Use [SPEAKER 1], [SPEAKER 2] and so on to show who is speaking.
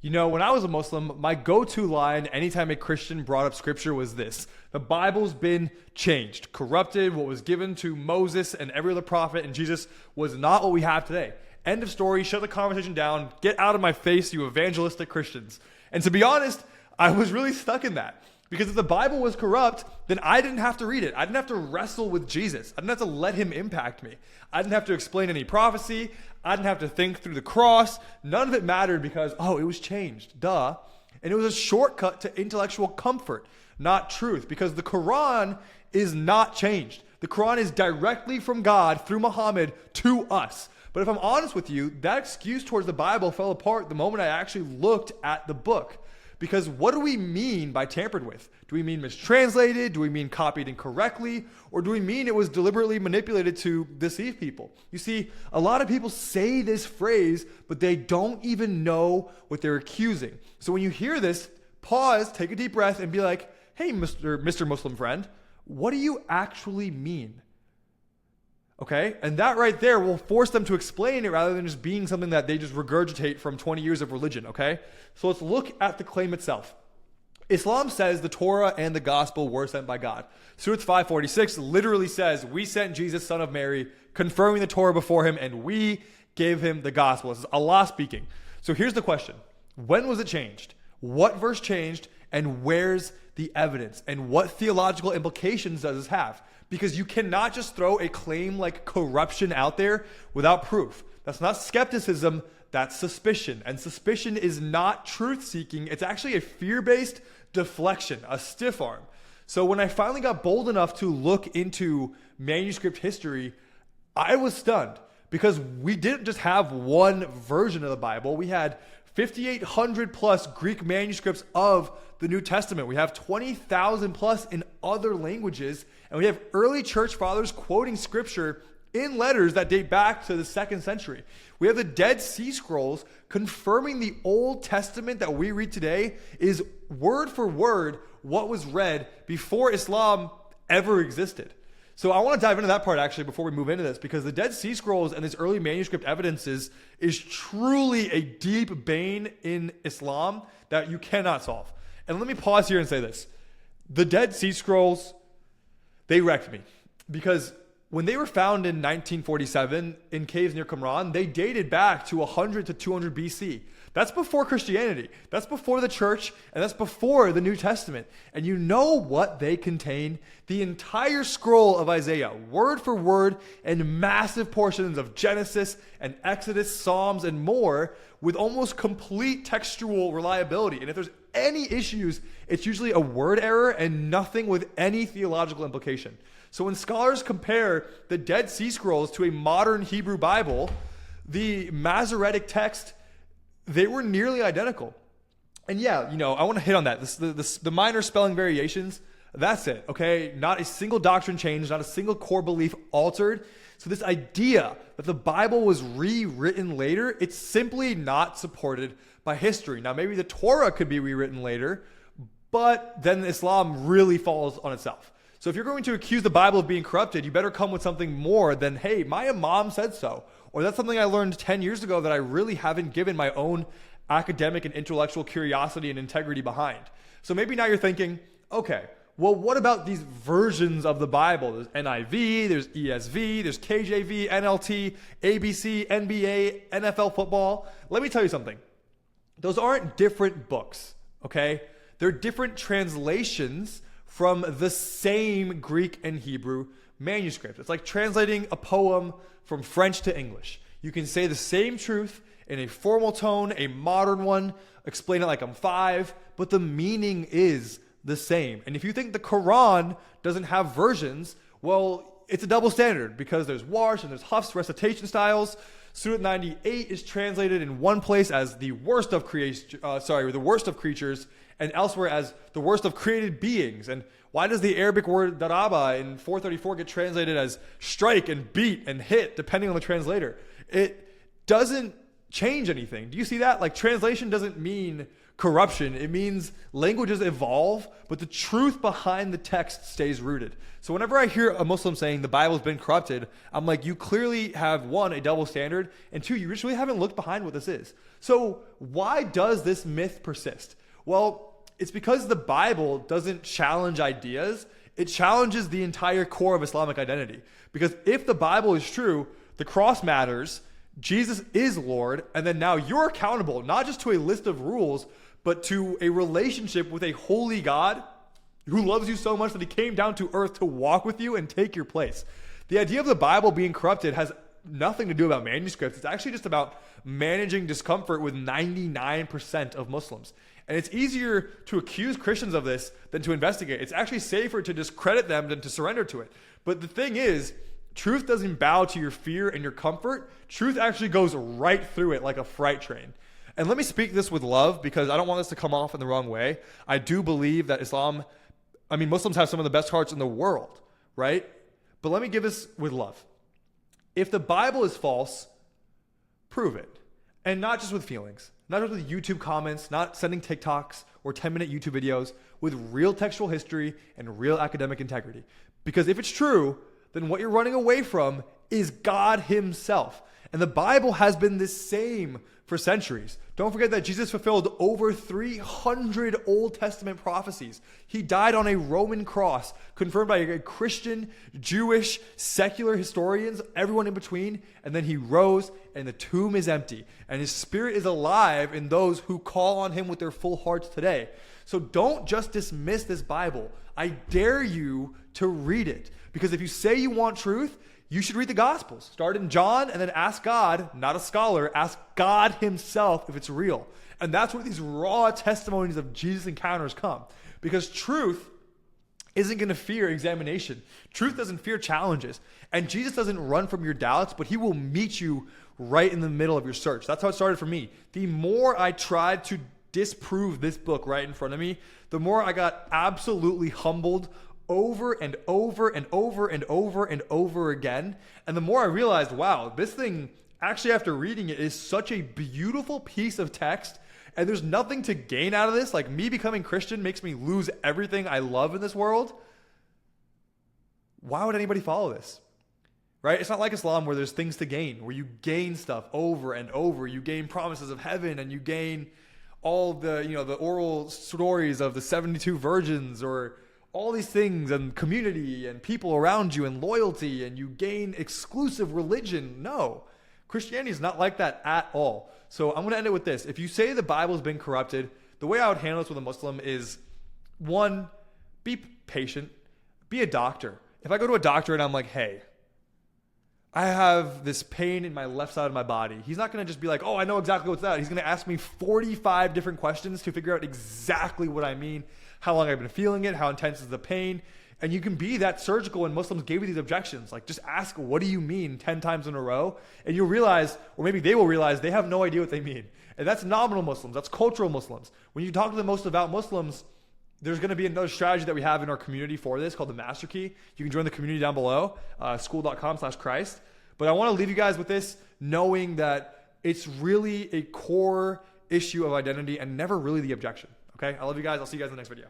[SPEAKER 1] You know, when I was a Muslim, my go-to line anytime a Christian brought up scripture was this: the Bible's been changed, corrupted. What was given to Moses and every other prophet and Jesus was not what we have today. End of story. Shut the conversation down. Get out of my face, you evangelistic Christians. And to be honest, I was really stuck in that. Because if the Bible was corrupt, then I didn't have to read it. I didn't have to wrestle with Jesus. I didn't have to let him impact me. I didn't have to explain any prophecy. I didn't have to think through the cross. None of it mattered because, it was changed. Duh. And it was a shortcut to intellectual comfort, not truth. Because the Quran is not changed. The Quran is directly from God through Muhammad to us. But if I'm honest with you, that excuse towards the Bible fell apart the moment I actually looked at the book. Because what do we mean by tampered with? Do we mean mistranslated? Do we mean copied incorrectly? Or do we mean it was deliberately manipulated to deceive people? You see, a lot of people say this phrase, but they don't even know what they're accusing. So when you hear this, pause, take a deep breath, and be like, hey, Mr. Muslim friend, what do you actually mean? Okay? And that right there will force them to explain it rather than just being something that they just regurgitate from 20 years of religion, okay? So let's look at the claim itself. Islam says the Torah and the gospel were sent by God. Surah 546 literally says, we sent Jesus, son of Mary, confirming the Torah before him, and we gave him the gospel. This is Allah speaking. So here's the question. When was it changed? What verse changed? And where's the evidence? And what theological implications does this have? Because you cannot just throw a claim like corruption out there without proof. That's not skepticism, that's suspicion. And suspicion is not truth-seeking. It's actually a fear-based deflection, a stiff arm. So when I finally got bold enough to look into manuscript history, I was stunned. Because we didn't just have one version of the Bible. We had 5,800 plus Greek manuscripts of the New Testament. We have 20,000 plus in other languages. And we have early church fathers quoting scripture in letters that date back to the 2nd century. We have the Dead Sea Scrolls confirming the Old Testament that we read today is word for word what was read before Islam ever existed. So I want to dive into that part actually before we move into this, because the Dead Sea Scrolls and this early manuscript evidences is truly a deep bane in Islam that you cannot solve. And let me pause here and say this. The Dead Sea Scrolls, they wrecked me, because when they were found in 1947 in caves near Qumran, they dated back to 100 to 200 BC. That's before Christianity. That's before the church, and that's before the New Testament. And you know what they contain? The entire scroll of Isaiah, word for word, and massive portions of Genesis and Exodus, Psalms, and more, with almost complete textual reliability. And if there's any issues, it's usually a word error and nothing with any theological implication. So when scholars compare the Dead Sea Scrolls to a modern Hebrew Bible, the Masoretic text, they were nearly identical. And yeah, I want to hit on that. The minor spelling variations, that's it, okay? Not a single doctrine changed, not a single core belief altered. So this idea that the Bible was rewritten later, it's simply not supported by history. Now, maybe the Torah could be rewritten later, but then Islam really falls on itself. So if you're going to accuse the Bible of being corrupted, you better come with something more than, hey, my imam said so. Or that's something I learned 10 years ago that I really haven't given my own academic and intellectual curiosity and integrity behind. So maybe now you're thinking, okay, well, what about these versions of the Bible? There's NIV, there's ESV, there's KJV, NLT, ABC, NBA, NFL football. Let me tell you something. Those aren't different books, okay? They're different translations from the same Greek and Hebrew manuscript. It's like translating a poem from French to English. You can say the same truth in a formal tone, a modern one, explain it like I'm 5, but the meaning is the same. And if you think the Quran doesn't have versions, well, it's a double standard, because there's Warsh and there's Hafs recitation styles. Surah 98 is translated in one place as the worst of the worst of creatures, and elsewhere as the worst of created beings. And why does the Arabic word daraba in 434 get translated as strike and beat and hit, depending on the translator? It doesn't change anything. Do you see that? Like, translation doesn't mean corruption. It means languages evolve, but the truth behind the text stays rooted. So whenever I hear a Muslim saying the Bible's been corrupted, I'm like, you clearly have, one, a double standard, and two, you really haven't looked behind what this is. So why does this myth persist? Well, it's because the Bible doesn't challenge ideas. It challenges the entire core of Islamic identity. Because if the Bible is true, the cross matters, Jesus is Lord, and then now you're accountable, not just to a list of rules, but to a relationship with a holy God who loves you so much that he came down to earth to walk with you and take your place. The idea of the Bible being corrupted has nothing to do about manuscripts. It's actually just about managing discomfort with 99% of Muslims. And it's easier to accuse Christians of this than to investigate. It's actually safer to discredit them than to surrender to it. But the thing is, truth doesn't bow to your fear and your comfort. Truth actually goes right through it like a freight train. And let me speak this with love, because I don't want this to come off in the wrong way. I do believe that Muslims have some of the best hearts in the world, right? But let me give this with love. If the Bible is false, prove it. And not just with feelings, not just with YouTube comments, not sending TikToks or 10-minute YouTube videos, with real textual history and real academic integrity. Because if it's true, then what you're running away from is God himself. And the Bible has been the same for centuries. Don't forget that Jesus fulfilled over 300 Old Testament prophecies. He died on a Roman cross, confirmed by Christian, Jewish, secular historians, everyone in between. And then he rose, and the tomb is empty. And his spirit is alive in those who call on him with their full hearts today. So don't just dismiss this Bible. I dare you to read it. Because if you say you want truth, you should read the Gospels. Start in John and then ask God, not a scholar, ask God himself if it's real. And that's where these raw testimonies of Jesus encounters come. Because truth isn't going to fear examination. Truth doesn't fear challenges. And Jesus doesn't run from your doubts, but he will meet you right in the middle of your search. That's how it started for me. The more I tried to disprove this book right in front of me, the more I got absolutely humbled over and over and over and over and over again. And the more I realized, wow, this thing, actually after reading it, is such a beautiful piece of text. And there's nothing to gain out of this. Like, me becoming Christian makes me lose everything I love in this world. Why would anybody follow this? Right? It's not like Islam where there's things to gain, where you gain stuff over and over. You gain promises of heaven, and you gain all the oral stories of the 72 virgins, or all these things, and community and people around you and loyalty, and you gain exclusive religion. No, Christianity is not like that at all. So I'm going to end it with this. If you say the Bible's been corrupted, the way I would handle this with a Muslim is, one, be patient, be a doctor. If I go to a doctor and I'm like, hey, I have this pain in my left side of my body, he's not going to just be like, oh, I know exactly what's that. He's going to ask me 45 different questions to figure out exactly what I mean, how long I've been feeling it, how intense is the pain. And you can be that surgical when Muslims gave you these objections. Like, just ask, what do you mean 10 times in a row? And you'll realize, or maybe they will realize, they have no idea what they mean. And that's nominal Muslims. That's cultural Muslims. When you talk to the most devout Muslims, there's going to be another strategy that we have in our community for this called the Master Key. You can join the community down below, skool.com/Christ. But I want to leave you guys with this, knowing that it's really a core issue of identity and never really the objection. Okay? I love you guys. I'll see you guys in the next video.